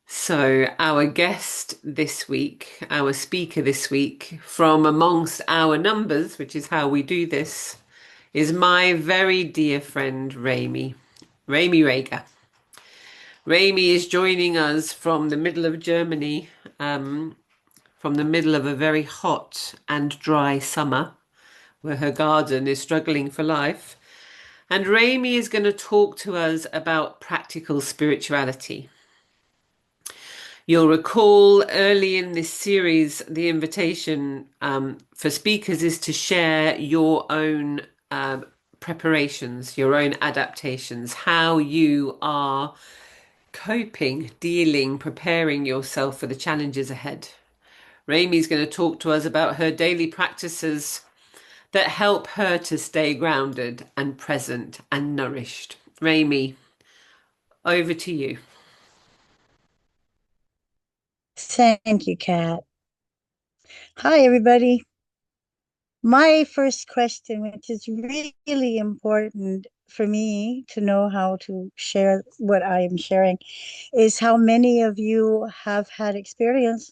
So, our guest this week, our speaker this week, from amongst our numbers, which is how we do this, is my very dear friend Ramey Rieger. Ramey is joining us from the middle of Germany, from the middle of a very hot and dry summer, where her garden is struggling for life. And Ramey is going to talk to us about practical spirituality. You'll recall early in this series, the invitation for speakers is to share your own preparations, your own adaptations, how you are coping, dealing, preparing yourself for the challenges ahead. Ramey's going to talk to us about her daily practices that help her to stay grounded and present and nourished. Ramey, over to you. Thank you, Kat. Hi, everybody. My first question, which is really important for me to know how to share what I am sharing, is how many of you have had experience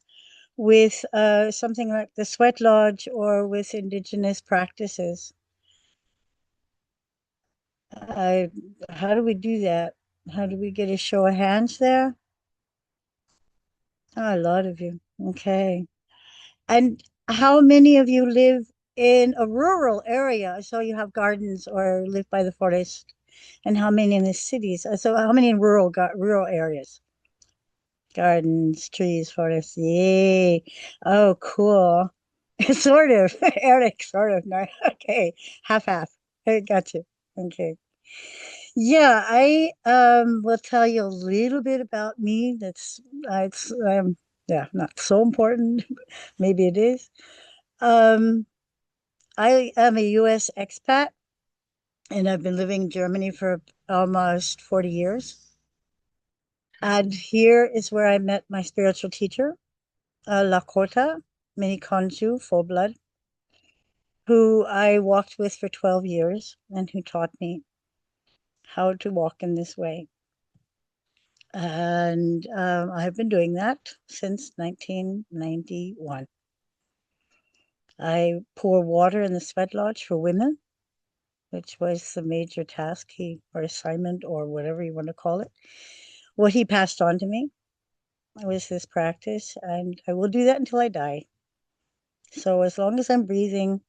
with something like the sweat lodge or with indigenous practices. Uh, how do we do that? How do we get a show of hands there? Oh, a lot of you. Okay. And how many of you live in a rural area? So you have gardens or live by the forest. And how many in the cities? So how many in rural areas? Gardens, trees, forests. Yay. Oh, cool. Sort of. Eric, sort of. No. Okay. Half half. I got you. Okay. Yeah, I will tell you a little bit about me. It's yeah, not so important. Maybe it is. Um, I am a US expat and I've been living in Germany for almost 40 years. And here is where I met my spiritual teacher, Lakota, Minnie Konju, full blood, who I walked with for 12 years and who taught me how to walk in this way. And I've been doing that since 1991. I pour water in the sweat lodge for women, which was the major task or assignment or whatever you want to call it. What he passed on to me was this practice, and I will do that until I die. So as long as I'm breathing,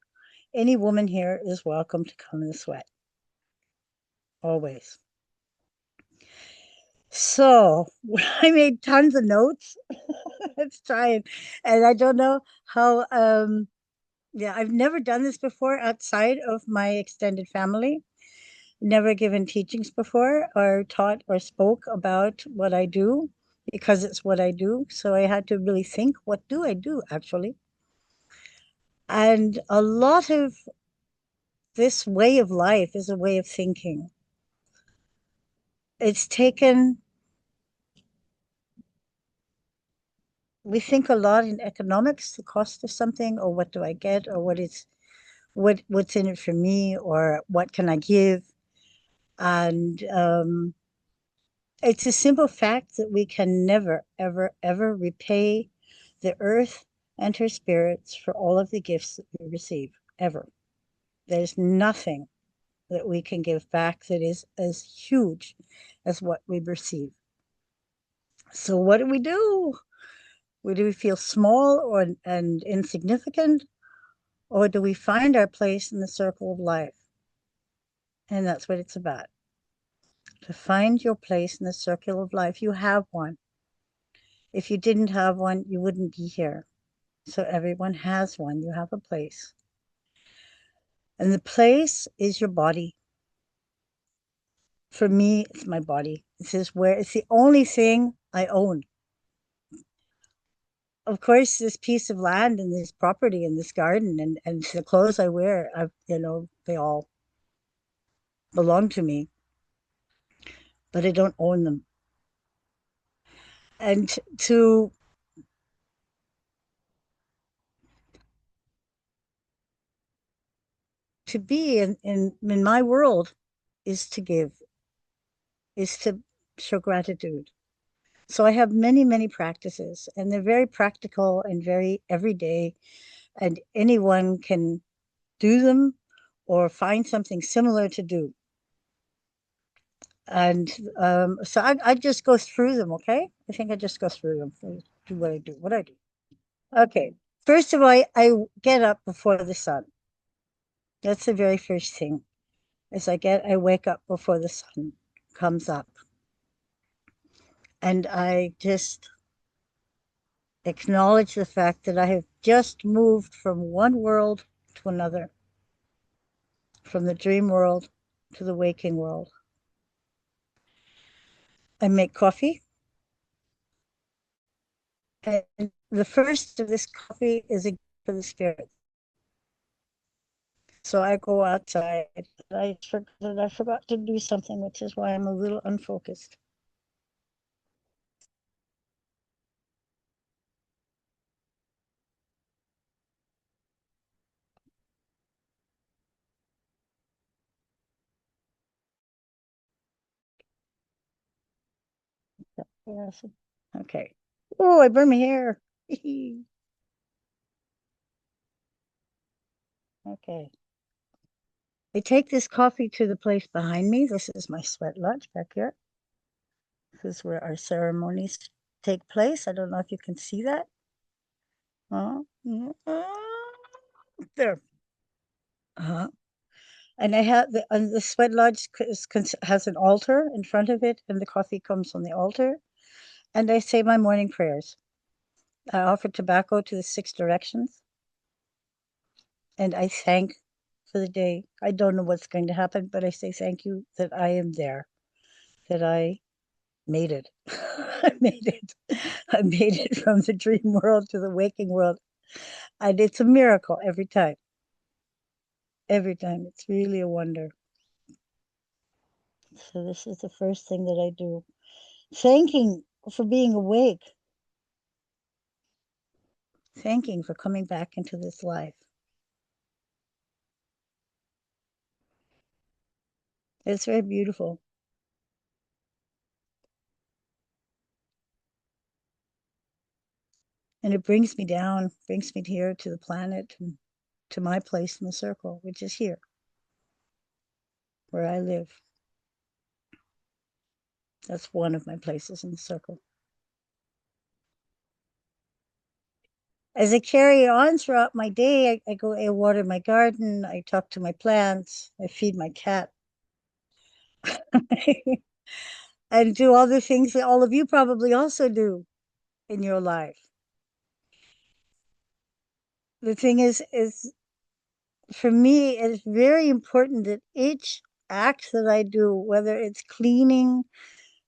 any woman here is welcome to come in the sweat, always. So I made tons of notes. Let's try it. And I don't know how, yeah, I've never done this before outside of my extended family. Never given teachings before or taught or spoke about what I do because it's what I do. So I had to really think, what do I do actually? And a lot of this way of life is a way of thinking. It's taken, we think a lot in economics, the cost of something, or what do I get, or what's in it for me, or what can I give? And it's a simple fact that we can never, ever, ever repay the earth and her spirits for all of the gifts that we receive, ever. There's nothing that we can give back that is as huge as what we receive. So what do we do? Do we feel small and insignificant, or do we find our place in the circle of life? And that's what it's about. To find your place in the circle of life. You have one. If you didn't have one, you wouldn't be here. So everyone has one. You have a place. And the place is your body. For me, it's my body. It's the only thing I own. Of course, this piece of land and this property and this garden and the clothes I wear, they all belong to me, but I don't own them. And to be in my world is to give, is to show gratitude. So I have many, many practices, and they're very practical and very everyday, and anyone can do them or find something similar to do. And so I just go through them, okay? I think I just go through them, do what I do, what I do. Okay. First of all, I get up before the sun. That's the very first thing. I wake up before the sun comes up. And I just acknowledge the fact that I have just moved from one world to another, from the dream world to the waking world. I make coffee. And the first of this coffee is a gift for the spirit. So I go outside. I forgot to do something, which is why I'm a little unfocused. Yes. Okay. Oh, I burned my hair. Okay. I take this coffee to the place behind me. This is my sweat lodge back here. This is where our ceremonies take place. I don't know if you can see that. Oh, there. Uh-huh. And the sweat lodge has an altar in front of it, and the coffee comes on the altar. And I say my morning prayers. I offer tobacco to the six directions, and I thank for the day. I don't know what's going to happen, but I say thank you that I am there, that I made it. I made it. I made it from the dream world to the waking world. And it's a miracle every time. Every time. It's really a wonder. So this is the first thing that I do. Thanking for being awake. Thanking for coming back into this life. It's very beautiful. And it brings me down, brings me here to the planet and to my place in the circle, which is here, where I live. That's one of my places in the circle. As I carry on throughout my day, I water my garden, I talk to my plants, I feed my cat, and do all the things that all of you probably also do in your life. The thing is for me, it's very important that each act that I do, whether it's cleaning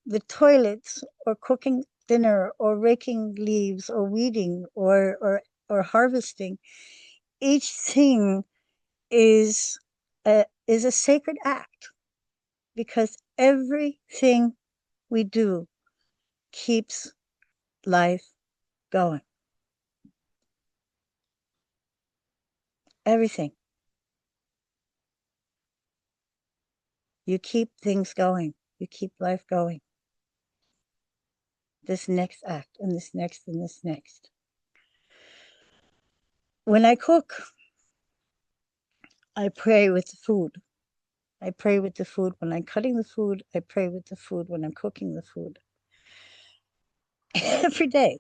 the toilets or cooking dinner or raking leaves or weeding or harvesting, each thing is is a sacred act because everything we do keeps life going. Everything. You keep things going. You keep life going. This next act and this next and this next. When I cook, I pray with the food. I pray with the food when I'm cutting the food. I pray with the food when I'm cooking the food. Every day.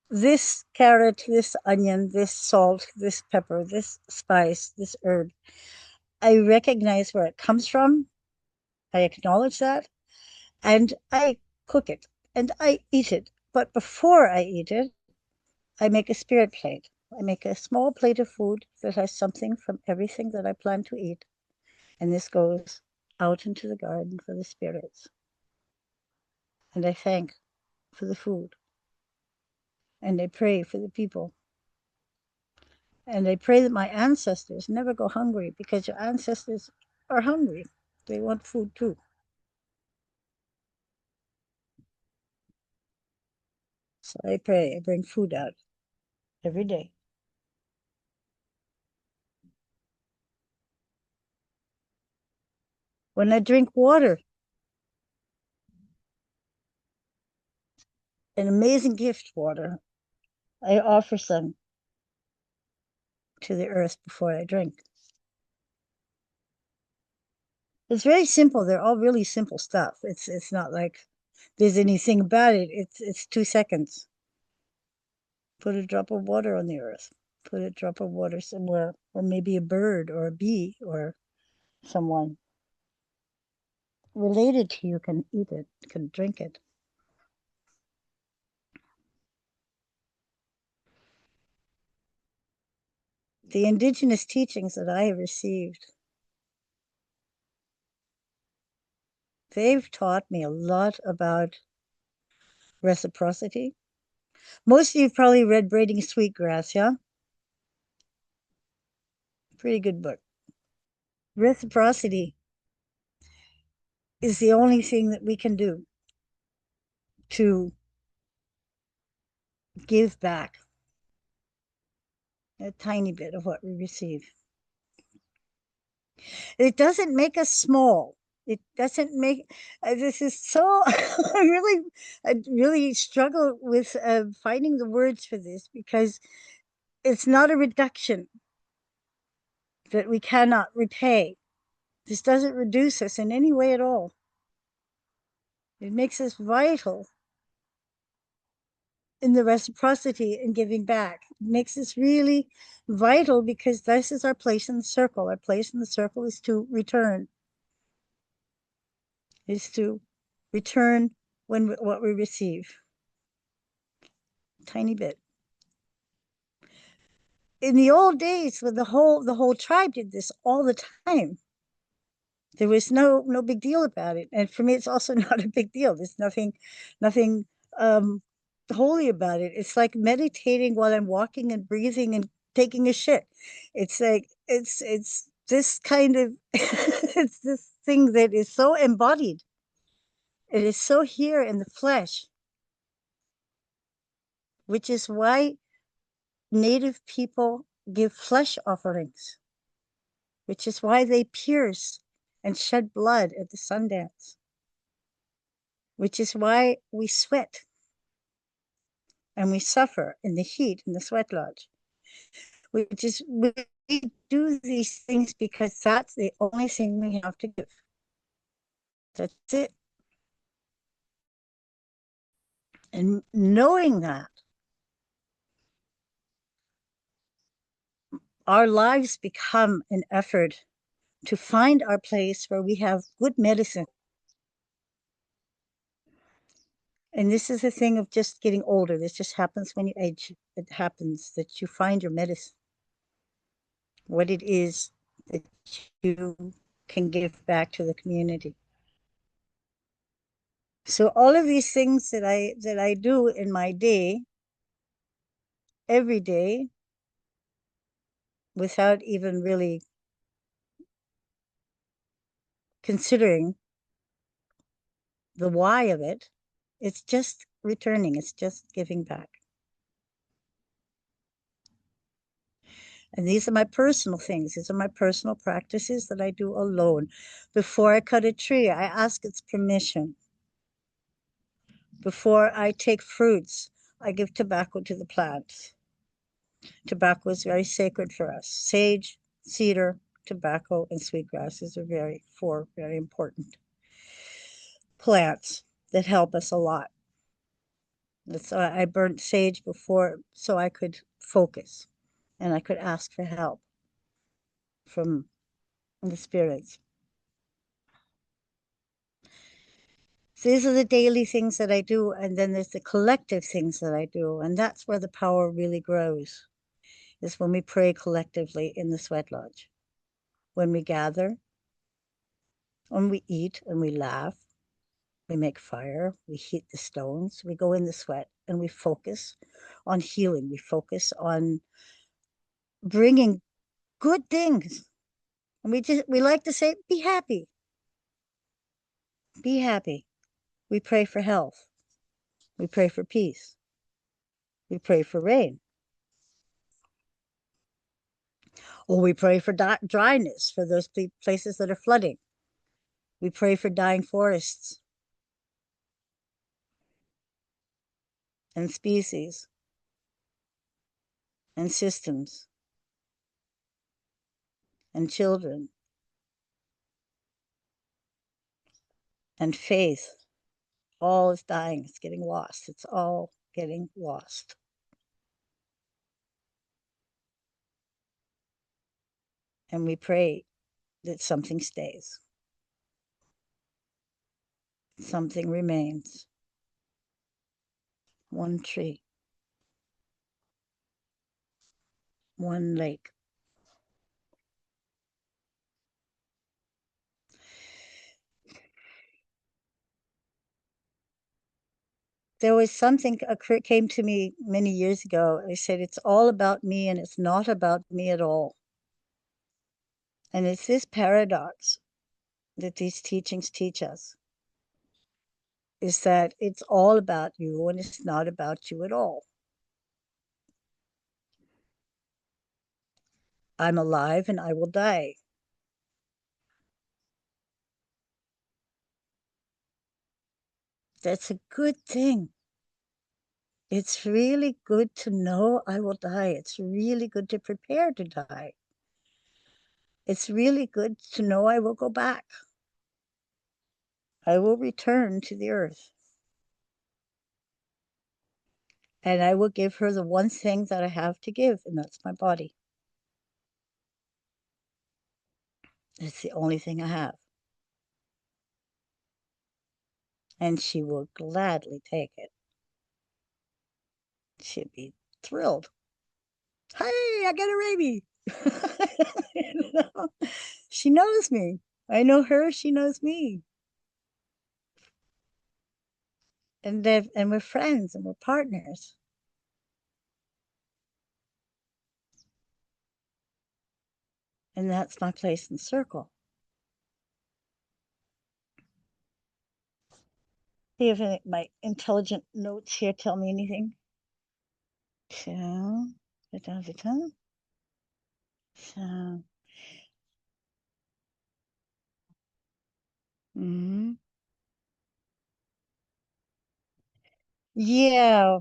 This carrot, this onion, this salt, this pepper, this spice, this herb. I recognize where it comes from. I acknowledge that. And I cook it and I eat it. But before I eat it, I make a spirit plate. I make a small plate of food that has something from everything that I plan to eat. And this goes out into the garden for the spirits. And I thank for the food. And I pray for the people. And I pray that my ancestors never go hungry because your ancestors are hungry. They want food too. So I pray, I bring food out every day. When I drink water, an amazing gift, water. I offer some to the earth before I drink. It's very simple. They're all really simple stuff. It's not like there's anything about it. It's 2 seconds. Put a drop of water on the earth. Put a drop of water somewhere, or maybe a bird or a bee or someone related to you can eat it, can drink it. The indigenous teachings that I have received, they've taught me a lot about reciprocity. Most of you probably read Braiding Sweetgrass, yeah? Pretty good book. Reciprocity is the only thing that we can do to give back a tiny bit of what we receive. It doesn't make us small. It doesn't make this is so I really struggle with finding the words for this because it's not a reduction that we cannot repay. This doesn't reduce us in any way at all. It makes us vital in the reciprocity and giving back. It makes us really vital because this is our place in the circle. Our place in the circle is to return, is to return when what we receive. Tiny bit. In the old days, when the whole tribe did this all the time, there was no big deal about it. And for me, it's also not a big deal. There's nothing um, holy about it. It's like meditating while I'm walking and breathing and taking a shit. It's like it's this kind of it's this thing that is so embodied. It is so here in the flesh, which is why Native people give flesh offerings, which is why they pierce and shed blood at the Sundance, which is why we sweat and we suffer in the heat in the sweat lodge, which is we do these things because that's the only thing we have to give. That's it. And knowing that, our lives become an effort to find our place where we have good medicine. And this is a thing of just getting older. This just happens when you age. It happens that you find your medicine, what it is that you can give back to the community. So all of these things that I do in my day, every day, without even really considering the why of it, it's just returning, it's just giving back. And these are my personal things. These are my personal practices that I do alone. Before I cut a tree, I ask its permission. Before I take fruits, I give tobacco to the plants. Tobacco is very sacred for us. Sage, cedar, tobacco, and sweetgrasses are four very important plants that help us a lot. So I burnt sage before so I could focus and I could ask for help from the spirits. So these are the daily things that I do, and then there's the collective things that I do, and that's where the power really grows, is when we pray collectively in the sweat lodge. When we gather, when we eat and we laugh, we make fire, we heat the stones, we go in the sweat, and we focus on healing. We focus on bringing good things. And we like to say, be happy, be happy. We pray for health. We pray for peace. We pray for rain. Or we pray for dryness for those places that are flooding. We pray for dying forests. and species and systems and children and faith. All is dying. It's getting lost. It's all getting lost. And we pray that something stays, something remains. One tree, one lake. There was something came to me many years ago. I said, it's all about me and it's not about me at all. And it's this paradox that these teachings teach us, is that it's all about you and it's not about you at all. I'm alive and I will die. That's a good thing. It's really good to know I will die. It's really good to prepare to die. It's really good to know I will go back. I will return to the earth. And I will give her the one thing that I have to give, and that's my body. It's the only thing I have. And she will gladly take it. She'd be thrilled. Hey, I got a Ramey. You know? She knows me. I know her, she knows me. And we're friends and we're partners. And that's my place in the circle. See if my intelligent notes here tell me anything. So, so, mm-hmm. Yeah.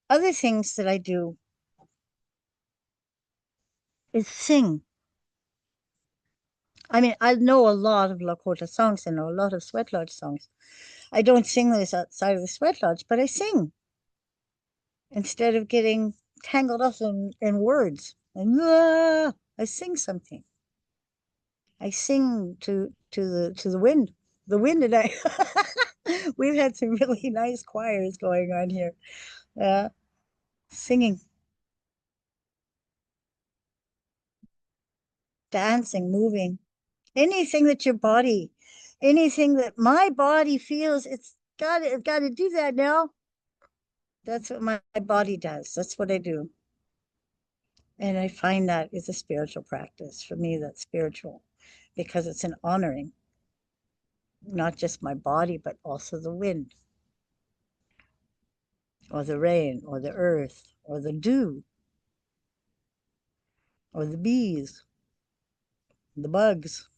Other things that I do is sing. I mean, I know a lot of Lakota songs. I know a lot of sweat lodge songs. I don't sing those outside of the sweat lodge, but I sing instead of getting tangled up in words. And I sing something. I sing to the wind. The wind and I. We've had some really nice choirs going on here. Singing, dancing, moving. Anything that your body, anything that my body feels, it's got to do that now. That's what my body does. That's what I do. And I find that is a spiritual practice. For me, that's spiritual because it's an honoring, not just my body, but also the wind or the rain or the earth or the dew or the bees, the bugs,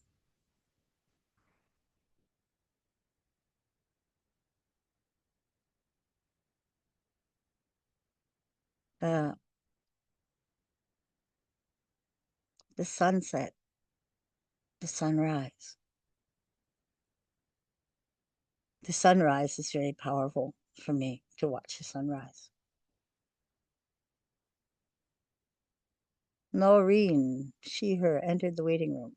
uh, the sunset, the sunrise. The sunrise is very powerful for me to watch the sunrise. Noreen, she, her, entered the waiting room.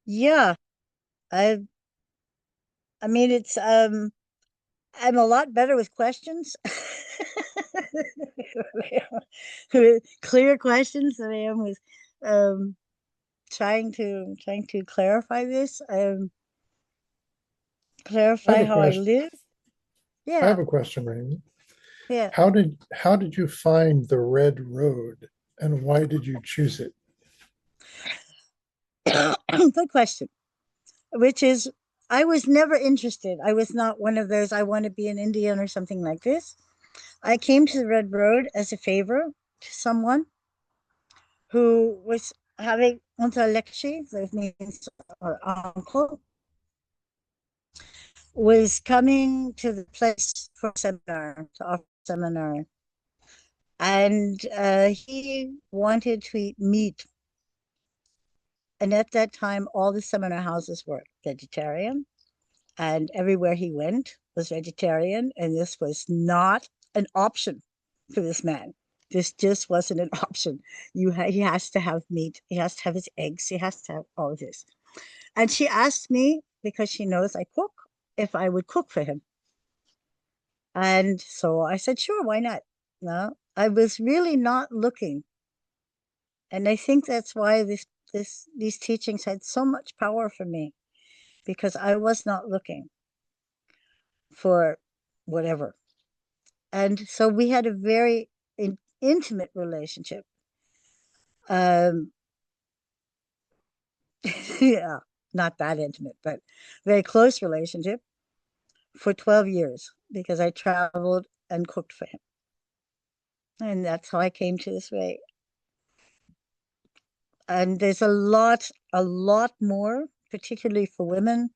Yeah, I I mean I'm a lot better with questions. Clear questions than I am with um trying to clarify this. I have Clarify a how I question. live. I have Yeah, a question, Raymond. yeah. How did you find the red road and why did you choose it? Good question. Which is, I was never interested. I was not one of those, I want to be an Indian or something like this. I came to the Red Road as a favor to someone who was having Uncle Lekshi, that means uncle, was coming to the place for a seminar, to offer a seminar. And he wanted to eat meat. And at that time, all the seminar houses were vegetarian, and everywhere he went was vegetarian. And this was not an option for this man. This just wasn't an option. He has to have meat. He has to have his eggs. He has to have all of this. And she asked me, because she knows I cook, if I would cook for him. And so I said, sure, why not? No, I was really not looking. And I think that's why these teachings had so much power for me, because I was not looking for whatever. And so we had a very intimate relationship. Um, yeah, not that intimate, but very close relationship for 12 years because I traveled and cooked for him. And that's how I came to this way. And there's a lot more, particularly for women,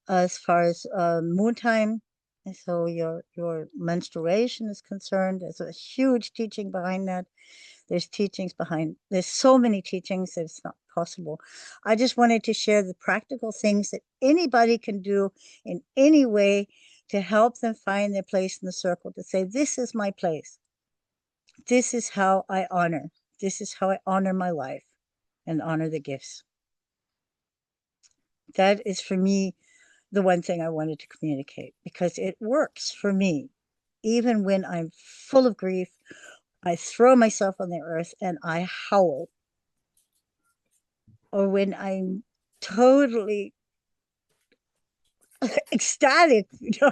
as far as moon time. And so your menstruation is concerned. There's a huge teaching behind that. There's so many teachings that it's not possible. I just wanted to share the practical things that anybody can do in any way to help them find their place in the circle, to say, this is my place. This is how I honor. This is how I honor my life and honor the gifts. That is for me the one thing I wanted to communicate, because it works for me. Even when I'm full of grief, I throw myself on the earth and I howl. Or when I'm totally ecstatic, yeah,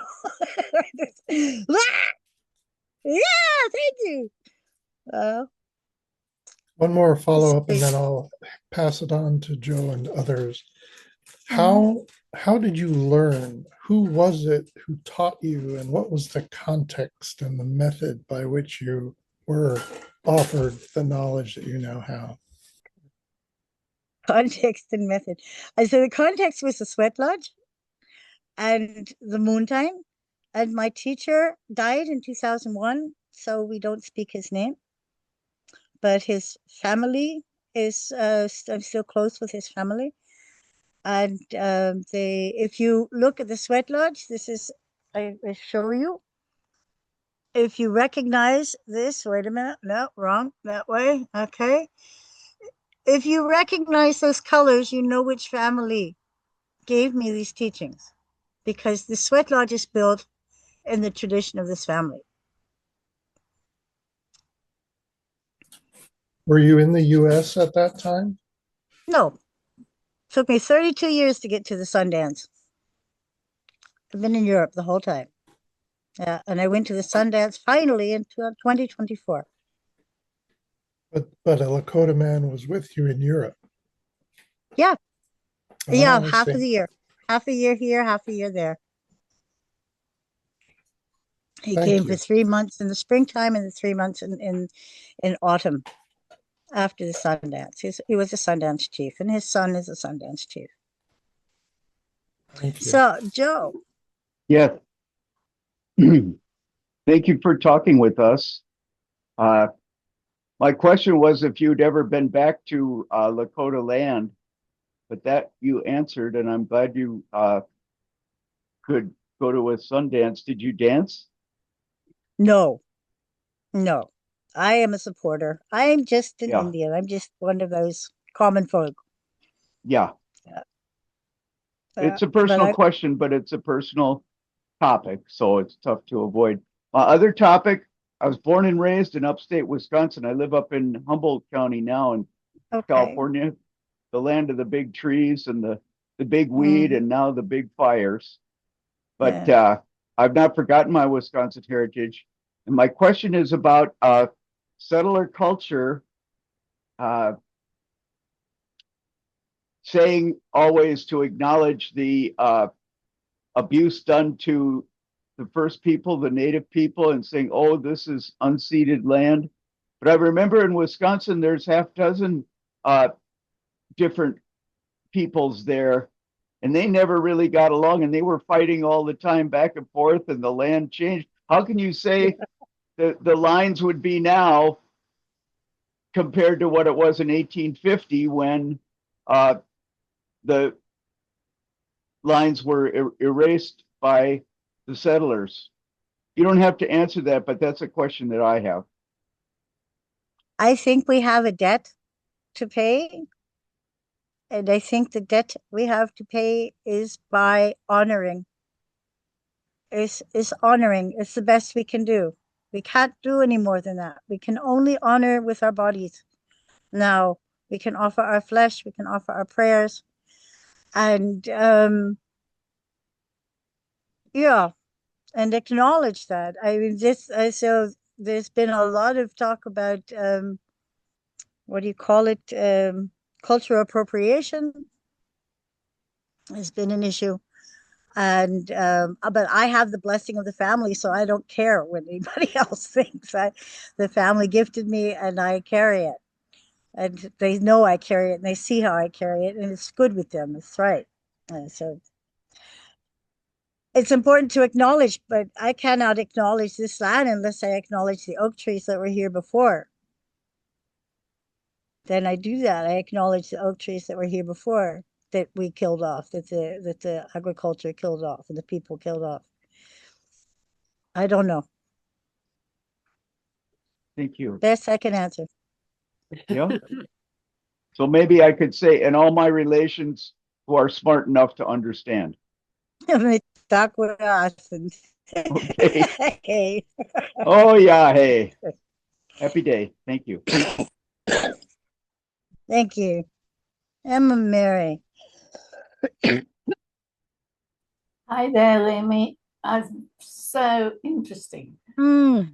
thank you. Uh, One more it's follow-up and great. then I'll pass it on to Joe and others. Mhm. How did you learn? Who was it who taught you, and what was the context and the method by which you were offered the knowledge that you now have? Context and method. So the context was the sweat lodge and the moon time. And my teacher died in 2001, so we don't speak his name. But his family is, I'm still close with his family. And if you look at the sweat lodge, I show you. If you recognize this, wait a minute, no, wrong, that way, okay. If you recognize those colors, you know which family gave me these teachings, because the sweat lodge is built in the tradition of this family. Were you in the US at that time? No, took me 32 years to get to the Sundance. I've been in Europe the whole time. Yeah, and I went to the Sundance finally in 2024. But a Lakota man was with you in Europe. Yeah, yeah, Oh, I half of see. the year. Half a year here, half a year there. He Thank came for you. 3 months in the springtime and the 3 months in autumn after the Sundance. He was a Sundance chief, and his son is a Sundance chief. Thank you. So, Joe, Yes. Thank you for talking with us. Uh, my question was if you'd ever been back to Lakota land, but that you answered, and I'm glad you could go to a Sundance. Did you dance? no, no, I am a supporter. I'm just an Yeah, Indian. I'm just one of those common folk. yeah. Yeah. It's a But personal question, but it's a personal topic, so it's tough to avoid. Other topic, I was born and raised in upstate Wisconsin. I live up in Humboldt County now in okay. California, the land of the big trees and the big weed Hmm. and now the big fires. But Yeah. I've not forgotten my Wisconsin heritage. And my question is about settler culture uh, saying always to acknowledge the abuse done to the first people, the native people, and saying, oh, this is unceded land. But I remember in Wisconsin, there's half dozen uh, different peoples there, and they never really got along, and they were fighting all the time back and forth, and the land changed. How can you say the lines would be now compared to what it was in 1850 when the lines were erased by the settlers? You don't have to answer that, but that's a question that I have. I think we have a debt to pay. And I think the debt we have to pay is by honoring. Is honoring. It's the best we can do. We can't do any more than that. We can only honor with our bodies. Now, we can offer our flesh, we can offer our prayers. And yeah, and acknowledge that. I mean, so there's been a lot of talk about what do you call it? Cultural appropriation has been an issue. And but I have the blessing of the family, so I don't care what anybody else thinks. The family gifted me, and I carry it, and they know I carry it, and they see how I carry it, and it's good with them. It's right. So it's important to acknowledge, but I cannot acknowledge this land unless I acknowledge the oak trees that were here before. Then I do that. I acknowledge the oak trees that were here before, that we killed off, that the agriculture killed off, and the people killed off. I don't know. Thank you. Best I can answer. Yeah. So maybe I could say, and all my relations who are smart enough to understand. Talk with us. Okay. Hey. Oh yeah. Hey. Happy day. Thank you. Thank you. Emma Mary. Hi there, Ramey. So interesting. Mm,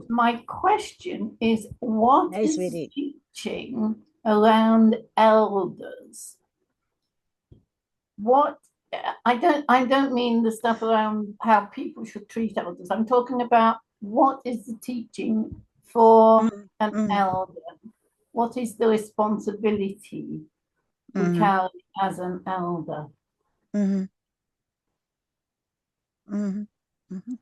My question is, what Hey, is sweetie. teaching around elders? What I don't mean the stuff around how people should treat elders. I'm talking about what is the teaching for mm, an mm, elder? What is the responsibility we mm, carry as an elder? mm, mm, mm.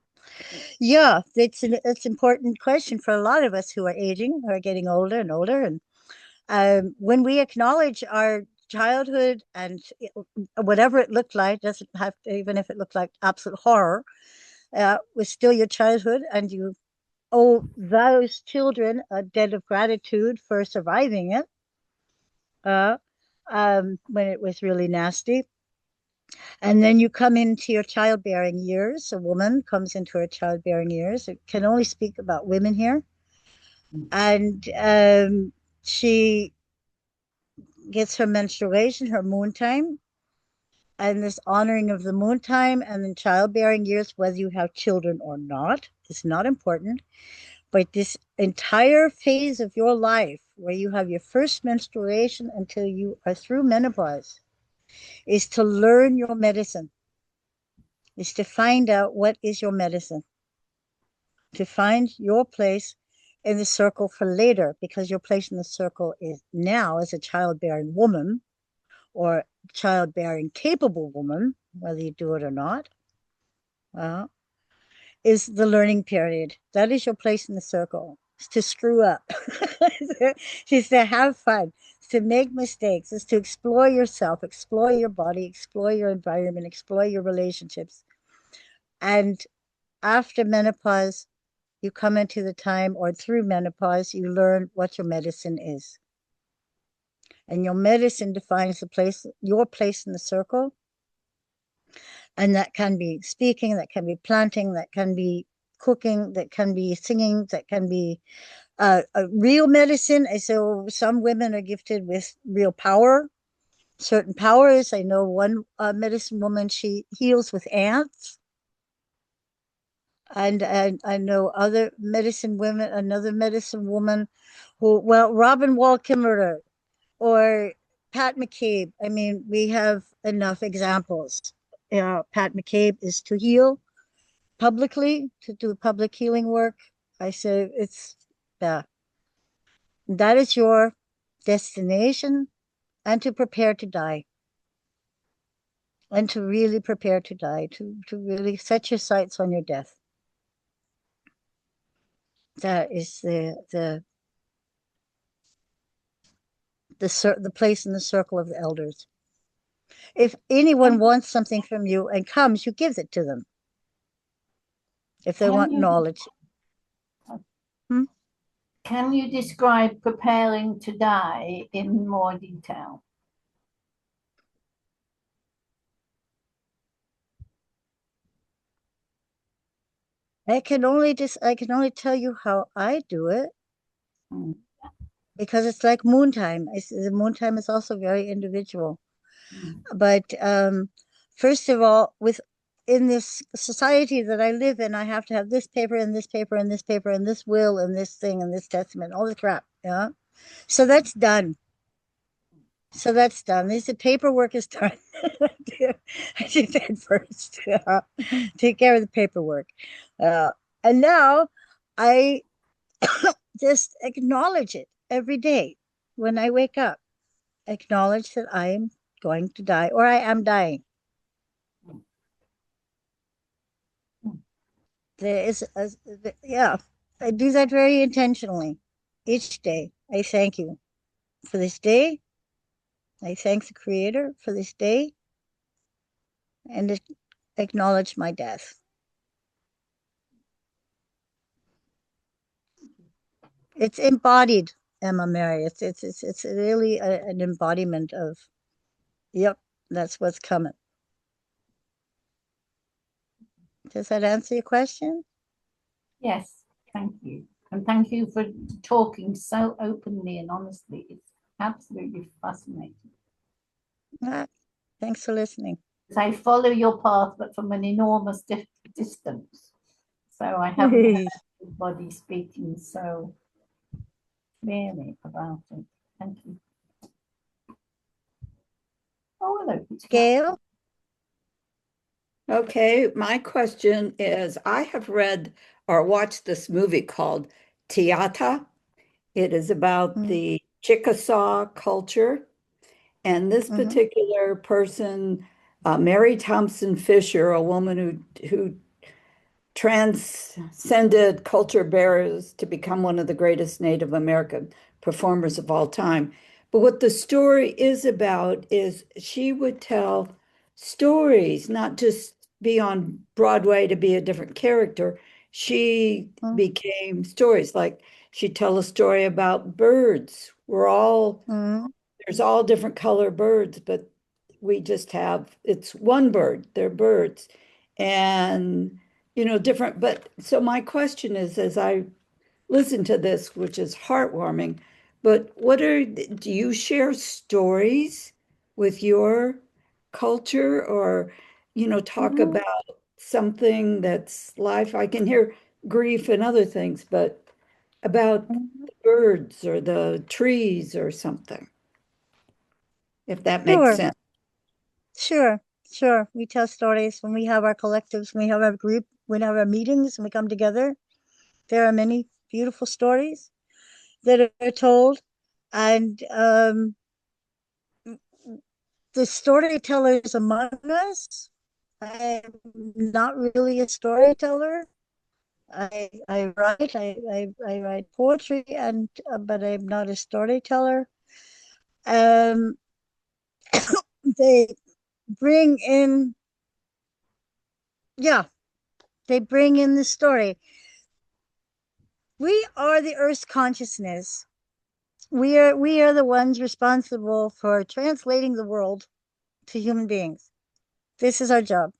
Yeah, it's an important question for a lot of us who are aging, who are getting older and older. And when we acknowledge our childhood and whatever it looked like, doesn't have to, even if it looked like absolute horror, was still your childhood, and you owe those children a debt of gratitude for surviving it uh, when it was really nasty. And then you come into your childbearing years. A woman comes into her childbearing years. It can only speak about women here. And she gets her menstruation, her moon time, and this honoring of the moon time and then childbearing years, whether you have children or not, is not important. But this entire phase of your life, where you have your first menstruation until you are through menopause, is to learn your medicine, is to find out what is your medicine, to find your place in the circle for later, because your place in the circle is now as a childbearing woman or childbearing capable woman, whether you do it or not, uh, is the learning period. That is your place in the circle. It's to screw up. It's to have fun. It's to make mistakes. It's to explore yourself, explore your body, explore your environment, explore your relationships. And after menopause, you come into the time, or through menopause, you learn what your medicine is. And your medicine defines the place, your place in the circle. And that can be speaking, that can be planting, that can be cooking, that can be singing, that can be a real medicine. So some women are gifted with real power, certain powers. I know one medicine woman, she heals with ants. And I know other medicine women, another medicine woman who, well, Robin Wall Kimmerer or Pat McCabe. I mean, we have enough examples. Pat McCabe is to heal publicly, to do public healing work. I say it's, yeah, that is your destination. and to prepare to die. And to really prepare to die, to really set your sights on your death. That is the place in the circle of the elders. If anyone wants something from you and comes, you give it to them. If they want knowledge. Can you describe preparing to die in more detail? I can only tell you how I do it. Because it's like moon time. The moon time is also very individual. But first of all, in this society that I live in, I have to have this paper and this paper and this paper and this will and this thing and this testament, all the crap. Yeah. So that's done. The paperwork is done. I do that first. Take care of the paperwork. And now I just acknowledge it every day when I wake up. Acknowledge that I am going to die or I am dying. There is, I do that very intentionally each day. I thank you for this day. I thank the Creator for this day and acknowledge my death. It's embodied, Emma Mary. It's really an embodiment of, yep, that's what's coming. Does that answer your question? Yes, thank you. And thank you for talking so openly and honestly. It's absolutely fascinating. Thanks for listening. I follow your path, but from an enormous distance. So I haven't heard anybody speaking so clearly about it. Thank you. Oh, hello. Gail? Okay, my question is, I have read or watched this movie called Tiata. It is about the Chickasaw culture. And this particular person, Mary Thompson Fisher, a woman who transcended culture barriers to become one of the greatest Native American performers of all time. But what the story is about is she would tell stories, not just be on Broadway to be a different character. She became stories. Like she'd tell a story about birds. There's all different color birds, but we just have, it's one bird, they're birds. And different. But so my question is, as I listen to this, which is heartwarming, but do you share stories with your culture or, talk about something that's life? I can hear grief and other things, but about the birds or the trees or something, if that makes sense. Sure. We tell stories when we have our collectives, when we have our group, when we have our meetings, and we come together. There are many beautiful stories that are told. And the storytellers among us, I'm not really a storyteller. I write poetry, but I'm not a storyteller. They bring in the story. We are the Earth's consciousness. We are the ones responsible for translating the world to human beings. This is our job,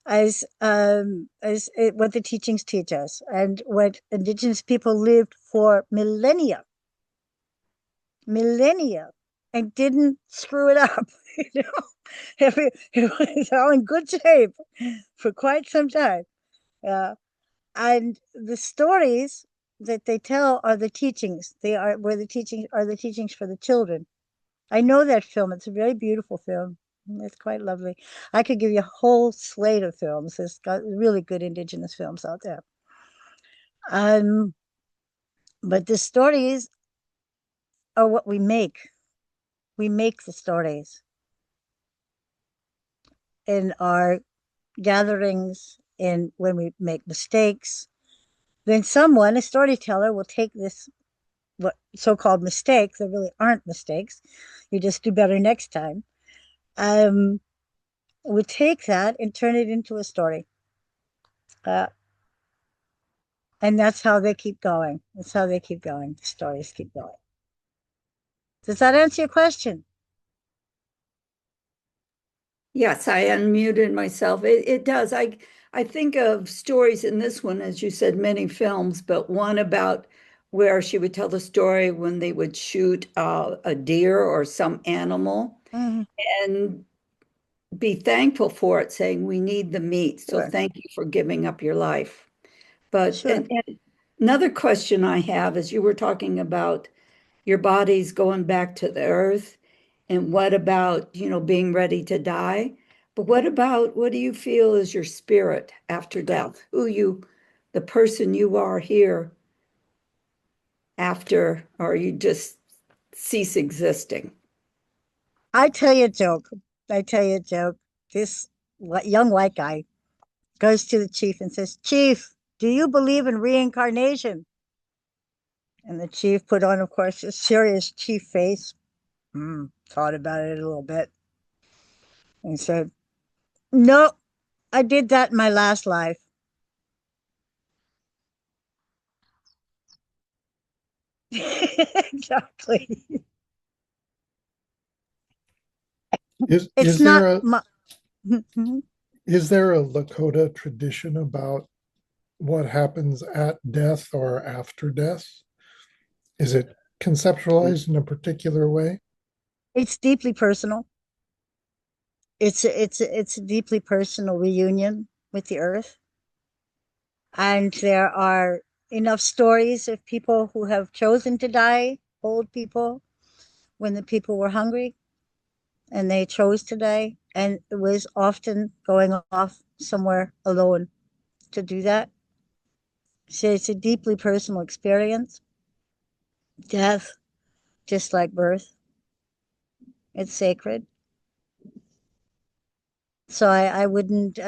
as what the teachings teach us, and what indigenous people lived for millennia, and didn't screw it up. It was all in good shape for quite some time. And the stories that they tell are the teachings. The teachings for the children. I know that film. It's a very beautiful film. It's quite lovely. I could give you a whole slate of films. There's got really good indigenous films out there. But the stories are what we make. We make the stories in our gatherings, in when we make mistakes. Then someone, a storyteller, will take this what so-called mistakes, there really aren't mistakes. You just do better next time. Would take that and turn it into a story. And that's how they keep going. That's how they keep going. The stories keep going. Does that answer your question? Yes, I unmuted myself. It does. I think of stories in this one, as you said, many films, but one about where she would tell the story when they would shoot a deer or some animal Mhm. and be thankful for it, saying, we need the meat. So Sure. thank you for giving up your life. But Sure. and another question I have is you were talking about your body's going back to the earth. And what about, being ready to die? But what do you feel is your spirit after death? The person you are here after, or you just cease existing? I tell you a joke. I tell you a joke. This young white guy goes to the chief and says, Chief, do you believe in reincarnation? And the chief put on, of course, a serious chief face. Thought about it a little bit and said, No, I did that in my last life. Exactly. Is It's is not there a my. is there a Lakota tradition about what happens at death or after death? Is it conceptualized in a particular way? It's deeply personal. It's a deeply personal reunion with the earth, and there are enough stories of people who have chosen to die, old people, when the people were hungry and they chose to die, and it was often going off somewhere alone to do that. So it's a deeply personal experience. Death, just like birth, it's sacred. So I wouldn't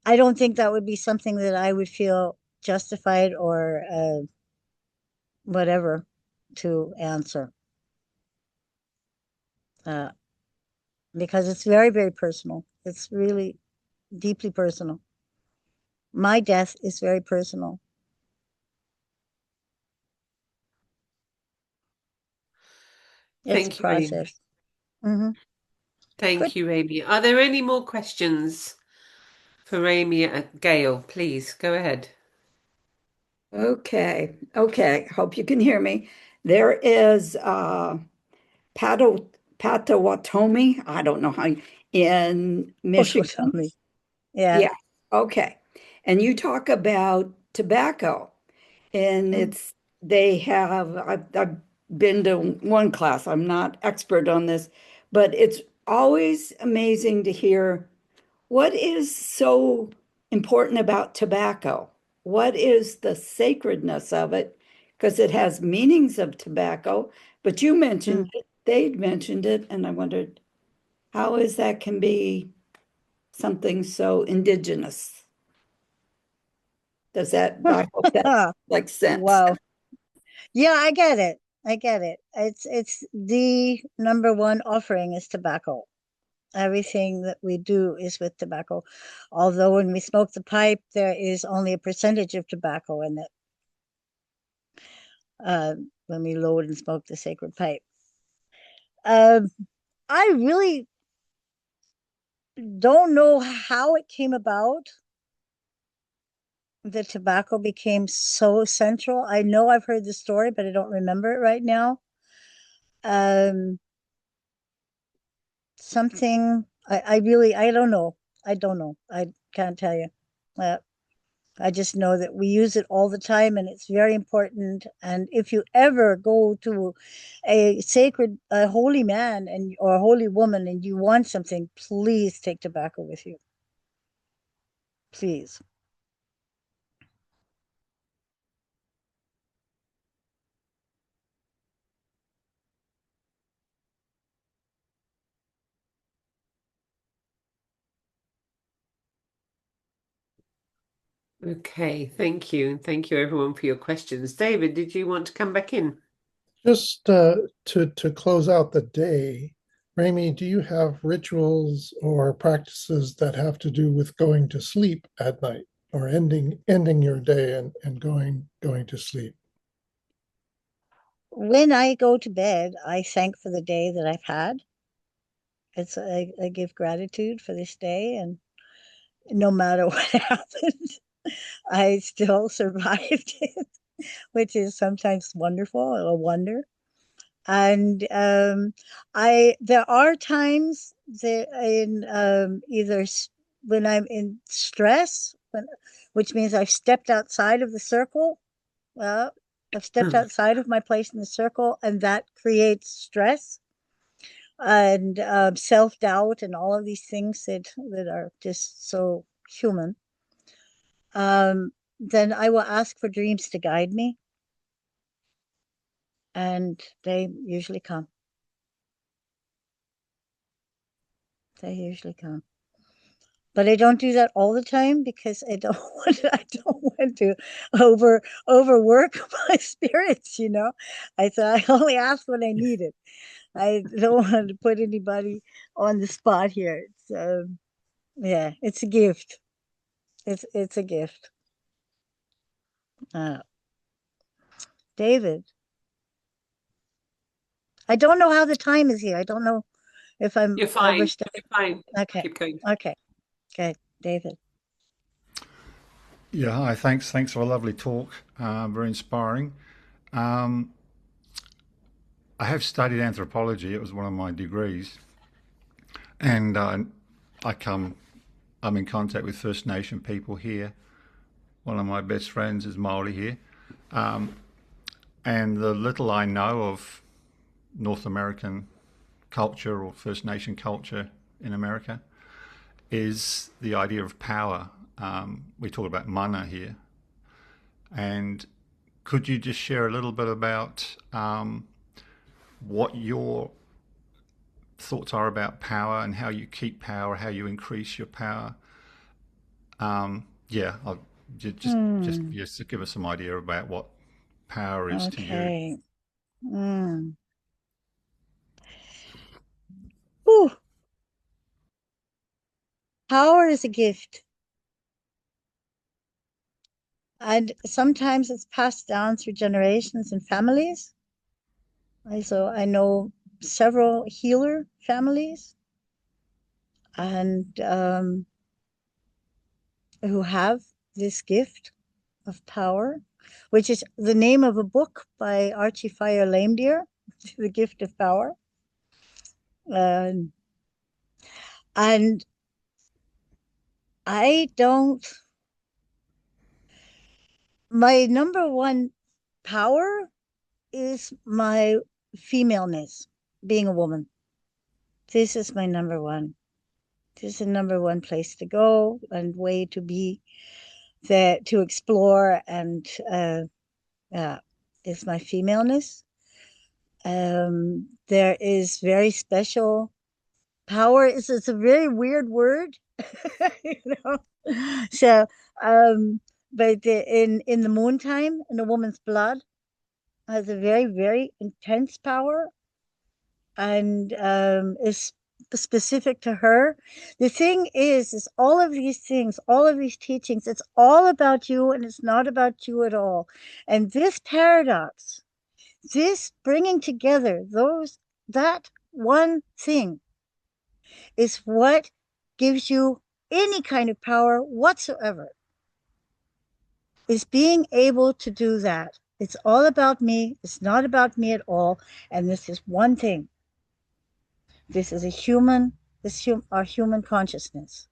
I don't think that would be something that I would feel justified or whatever to answer, uh, because it's very, very personal. It's really deeply personal. My death is very personal. It's a Thank you, Amy. process. Hmm. Good. Thank you, Amy. Are there any more questions for Amy and Gail? Please go ahead. Okay. Hope you can hear me. There is Potawatomi, I don't know in What will tell Michigan. me? Yeah. Yeah, okay. And you talk about tobacco, and Mm. I've been to one class. I'm not expert on this, but it's always amazing to hear what is so important about tobacco. What is the sacredness of it? Because it has meanings of tobacco, but you mentioned Mm. it, they'd mentioned it, and I wondered how is that can be something so indigenous. I hope that makes sense. Wow. Yeah, I get it. I get it. It's the number one offering is tobacco. Everything that we do is with tobacco. Although when we smoke the pipe, there is only a percentage of tobacco in it. When we load and smoke the sacred pipe. Um, I really don't know how it came about. The tobacco became so central. I know I've heard the story, but I don't remember it right now. Um, something I really I don't know. I don't know. I can't tell you. Uh, I just know that we use it all the time and it's very important. And if you ever go to a sacred, a holy man and or a holy woman and you want something, please take tobacco with you. Please. Okay, thank you. And thank you everyone for your questions. David, did you want to come back in? Just to close out the day, Ramey, do you have rituals or practices that have to do with going to sleep at night or ending your day and going to sleep? When I go to bed, I thank for the day that I've had. I give gratitude for this day, and no matter what happened, I still survived it, which is sometimes wonderful, a wonder. And I there are times that in either when I'm in stress, which means I've stepped outside of the circle. Well, I've stepped outside of my place in the circle, and that creates stress and self-doubt and all of these things that are just so human. Then I will ask for dreams to guide me, and they usually come. They usually come. But I don't do that all the time because I don't want to overwork my spirits, you know. I thought I only asked when I need it. I don't want to put anybody on the spot here. It's yeah, it's a gift. It's a gift. Uh, David, I don't know how the time is here. I don't know if I'm You're fine. overstepping. You're fine. Okay. Keep going. Okay. Okay. David. Yeah, hi, thanks. Thanks for a lovely talk. Very inspiring. Um, I have studied anthropology. It was one of my degrees, and I come. I'm in contact with First Nation people here. One of my best friends is Maori here, and the little I know of North American culture or First Nation culture in America is the idea of power. We talk about mana here, and could you just share a little bit about what your thoughts are about power and how you keep power, how you increase your power? Yeah, I'll just to give us some idea about what power is to you. Okay. Mm. Whew. Power is a gift. And sometimes it's passed down through generations and families. So I know several healer families and who have this gift of power, which is the name of a book by Archie Fire Lamedeer, The Gift of Power. And I don't, my number one power is my femaleness, being a woman. This is my number one. This is the number one place to go and way to be, that to explore, and is my femaleness. There is very special power. It's a very weird word, you know. So, but in the moon time, in a woman's blood, has a very very intense power, and is specific to her. The thing is all of these things, all of these teachings, it's all about you and it's not about you at all. And this paradox, this bringing together that one thing is what gives you any kind of power whatsoever, is being able to do that. It's all about me. It's not about me at all. And this is one thing. This is our human consciousness,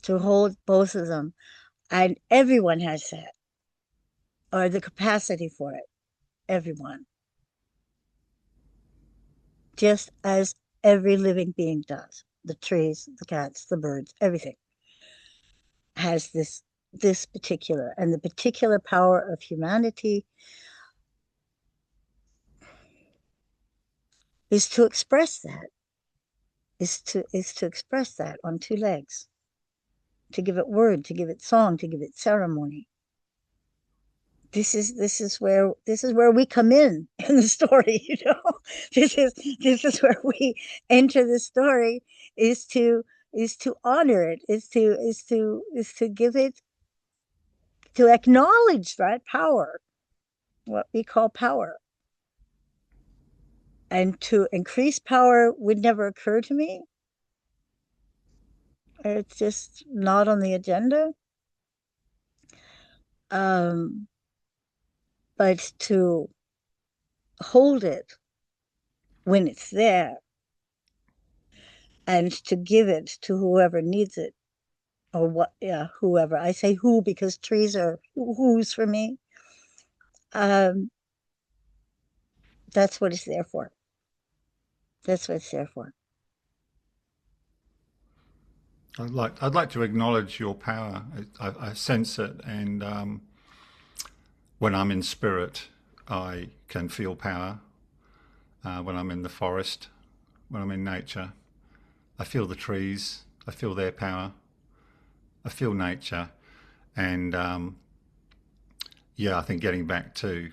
to hold both of them. And everyone has that, or the capacity for it. Everyone. Just as every living being does. The trees, the cats, the birds, everything has this particular, and the particular power of humanity is to express that, is to express that on two legs. to give it word, to give it song, to give it ceremony. This is where we come in the story, you know. This is where we enter the story, is to honor it, is to give it, to acknowledge that power, what we call power. And to increase power would never occur to me. It's just not on the agenda. But to hold it when it's there and to give it to whoever needs it, or what, yeah, whoever. I say who because trees are who's for me. That's what it's there for. That's what it's there for. I'd like to acknowledge your power. I sense it, and when I'm in spirit, I can feel power. When I'm in the forest, when I'm in nature, I feel the trees. I feel their power. I feel nature, and yeah, I think getting back to,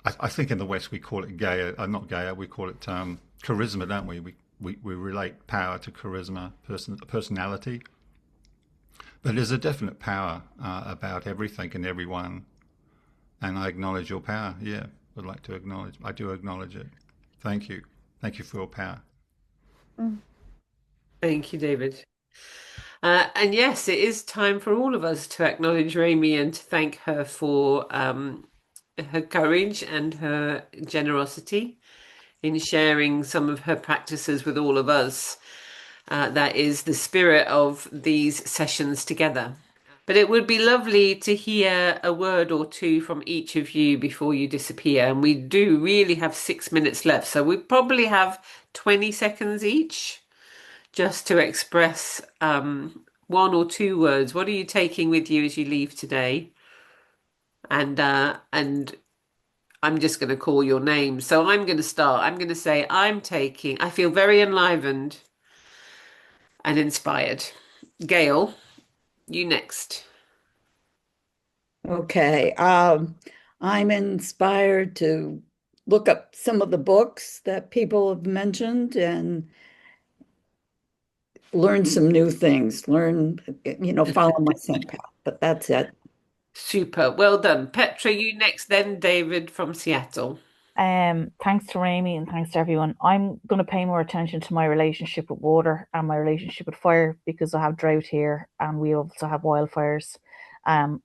I think in the West we call it Gaia, not Gaia, we call it charisma, don't we? We relate power to charisma, personality. But there's a definite power about everything and everyone, and I acknowledge your power. Yeah, I'd like to acknowledge. I do acknowledge it. Thank you. Thank you for your power. Thank you, David. And yes, it is time for all of us to acknowledge Ramey and to thank her for her courage and her generosity in sharing some of her practices with all of us. That is the spirit of these sessions together. But it would be lovely to hear a word or two from each of you before you disappear. And we do really have 6 minutes left. So we probably have 20 seconds each just to express one or two words. What are you taking with you as you leave today? And I'm just going to call your name. So I'm going to start. I'm going to say I feel very enlivened and inspired. Gail, you next. Okay. I'm inspired to look up some of the books that people have mentioned and learn some new things, follow my same path. But that's it. Super. Well done. Petra, you next, then David from Seattle. Thanks to Ramey and thanks to everyone. I'm going to pay more attention to my relationship with water and my relationship with fire because I have drought here and we also have wildfires. And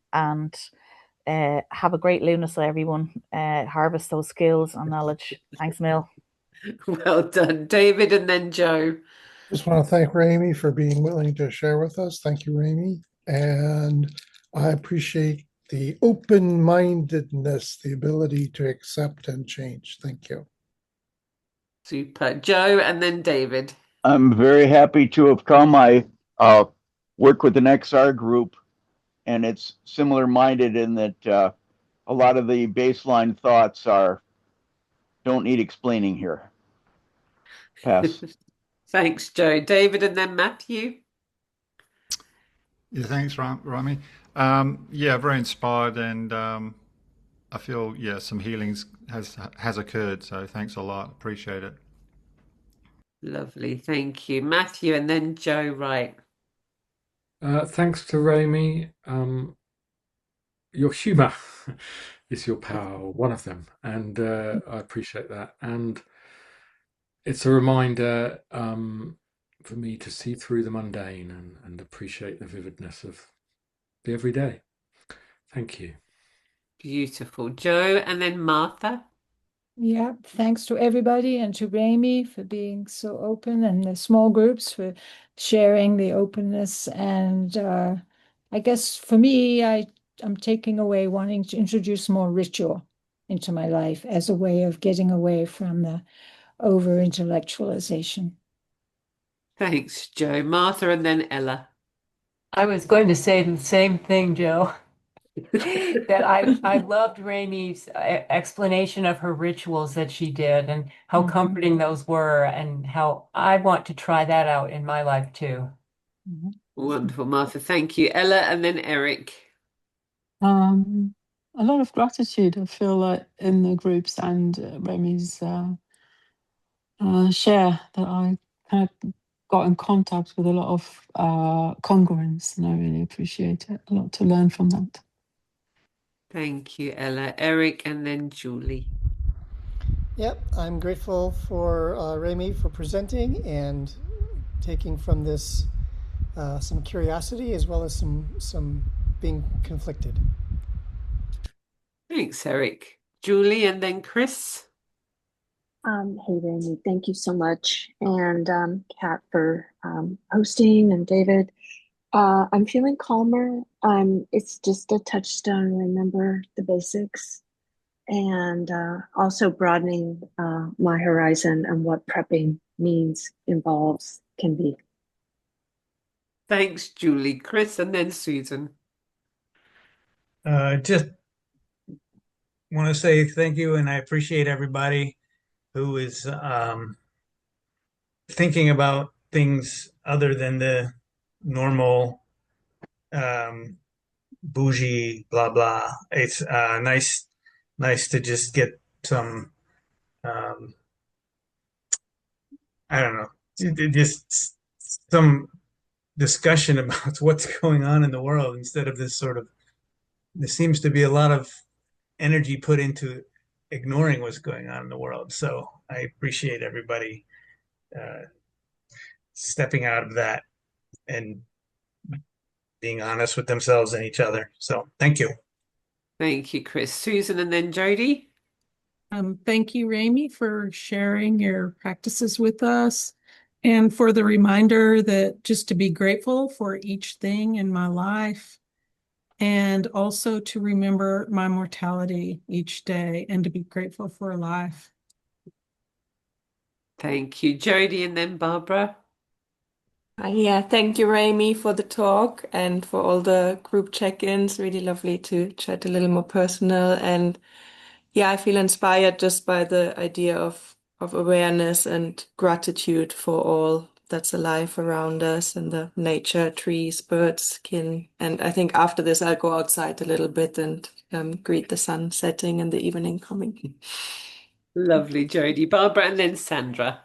have a great lunacy, everyone. Harvest those skills and knowledge. Thanks, Mil. Well done, David, and then Joe. Just want to thank Ramey for being willing to share with us. Thank you, Ramey. And I appreciate the open-mindedness, the ability to accept and change. Thank you. Super. Joe, and then David. I'm very happy to have come. I work with an XR group, and it's similar minded in that a lot of the baseline thoughts don't need explaining here. Pass. Thanks, Joe. David, and then Matthew. Yeah, thanks, Rami. Yeah, very inspired, and I feel some healings has occurred. So thanks a lot. Appreciate it. Lovely, thank you, Matthew, and then Joe. Right. Thanks to Ramey. Your humour is your power, one of them, and I appreciate that. And it's a reminder for me to see through the mundane and appreciate the vividness of the everyday. Thank you. Beautiful. Joe, and then Martha. Yeah, thanks to everybody and to Ramey for being so open and the small groups for sharing the openness. And I guess for me, I'm taking away wanting to introduce more ritual into my life as a way of getting away from the over intellectualization. Thanks, Joe. Martha, and then Ella. I was going to say the same thing, Joe. That I loved Ramey's explanation of her rituals that she did and how comforting those were, and how I want to try that out in my life too. Wonderful, Martha. Thank you. Ella and then Eric. A lot of gratitude, I feel like, in the groups and Remy's share, that I kind of got in contact with a lot of congruence, and I really appreciate it. A lot to learn from that. Thank you, Ella. Eric and then Julie. Yep, I'm grateful for Ramey for presenting and taking from this some curiosity as well as some being conflicted. Thanks, Eric. Julie and then Chris. Hey, Ramey, thank you so much. And Kat for hosting, and David. I'm feeling calmer. It's just a touchstone, remember the basics, and also broadening my horizon and what prepping means, involves, can be. Thanks, Julie. Chris and then Susan. Just want to say thank you, and I appreciate everybody who is thinking about things other than the normal bougie blah blah. It's nice to just get some I don't know, just some discussion about what's going on in the world instead of this sort of, there seems to be a lot of energy put into ignoring what's going on in the world. So I appreciate everybody stepping out of that and being honest with themselves and each other. So thank you. Thank you, Chris. Susan and then Jody. Thank you, Ramey, for sharing your practices with us and for the reminder that just to be grateful for each thing in my life, and also to remember my mortality each day and to be grateful for life. Thank you, Jody and then Barbara. Yeah, thank you, Ramey, for the talk and for all the group check-ins. Really lovely to chat a little more personal. And yeah, I feel inspired just by the idea of awareness and gratitude for all that's alive around us and the nature, trees, birds, skin. And I think after this, I'll go outside a little bit and greet the sun setting and the evening coming. Lovely, Jody. Barbara and then Sandra.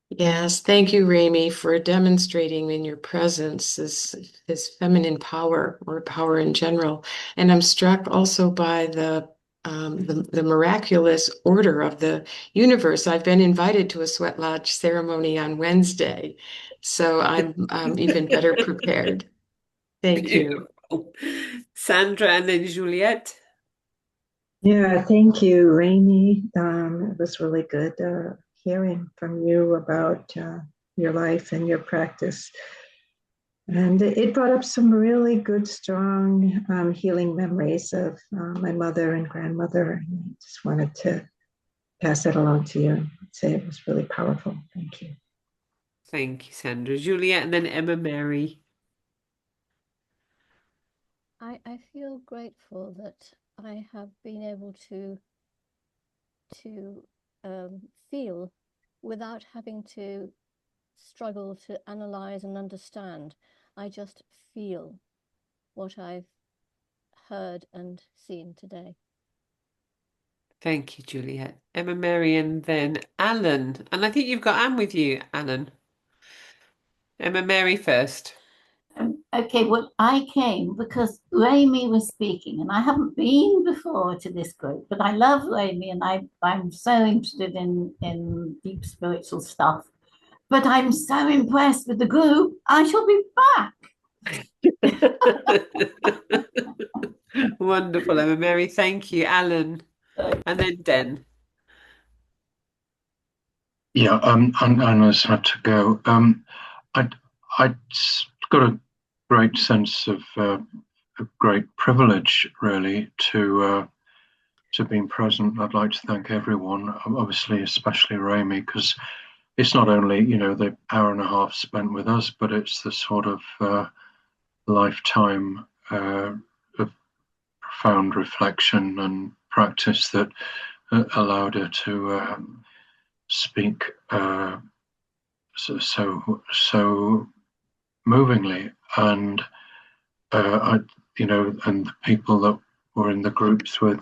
Yes, thank you, Ramey, for demonstrating in your presence this feminine power, or power in general. And I'm struck also by the miraculous order of the universe. I've been invited to a sweat lodge ceremony on Wednesday, so I'm even better prepared. Thank you. Sandra and then Juliet. Yeah, thank you, Ramey. It was really good hearing from you about your life and your practice. And it brought up some really good, strong healing memories of my mother and grandmother. And I just wanted to pass that along to you and say it was really powerful. Thank you. Thank you, Sandra. Juliet and then Emma Mary. I feel grateful that I have been able to feel without having to struggle to analyze and understand. I just feel what I've heard and seen today. Thank you, Juliet. Emma Mary and then Alan. And I think you've got Anne with you, Alan. Emma Mary first. Okay, well, I came because Ramey was speaking, and I haven't been before to this group, but I love Ramey, and I'm so interested in deep spiritual stuff. But I'm so impressed with the group. I shall be back. Wonderful, Emma Mary. Thank you, Alan. And then Den. Yeah, I just had to go. I got a great sense of a great privilege, really, to being present. I'd like to thank everyone, obviously, especially Ramey, because it's not only, the hour and a half spent with us, but it's the sort of lifetime of profound reflection and practice that allowed her to speak so movingly. And and the people that were in the groups with,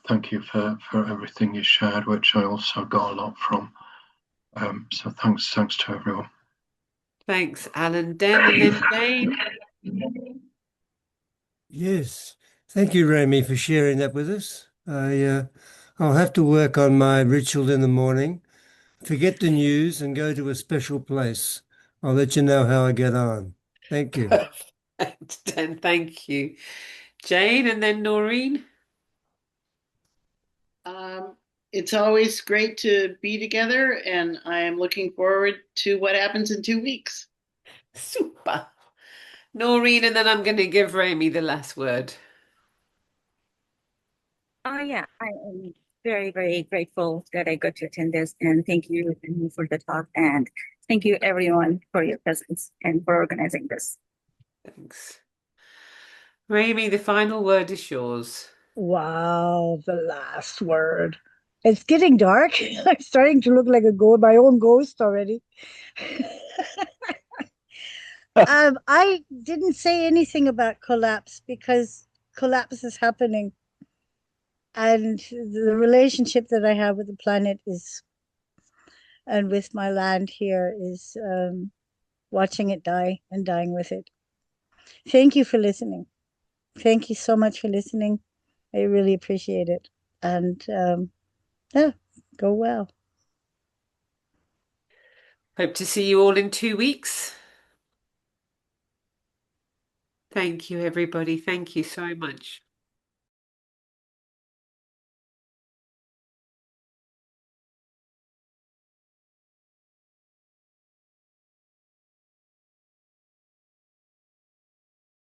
thank you for everything you shared, which I also got a lot from. So thanks to everyone. Thanks, Alan. Den and then Jane. Yes, thank you, Ramey, for sharing that with us. I'll have to work on my ritual in the morning, forget the news, and go to a special place. I'll let you know how I get on. Thank you. Perfect, Den. Thank you, Jane, and then Noreen. It's always great to be together, and I am looking forward to what happens in 2 weeks. Super. Noreen, and then I'm going to give Ramey the last word. Yeah, I am very, very grateful that I got to attend this, and thank you Amy, for the talk, and thank you everyone for your presence and for organizing this. Thanks. Ramey, the final word is yours. Wow, the last word. It's getting dark. I'm starting to look like my own ghost already. I didn't say anything about collapse because collapse is happening. And the relationship that I have with the planet and with my land here is watching it die and dying with it. Thank you for listening. Thank you so much for listening. I really appreciate it. And yeah, go well. Hope to see you all in 2 weeks. Thank you, everybody. Thank you so much.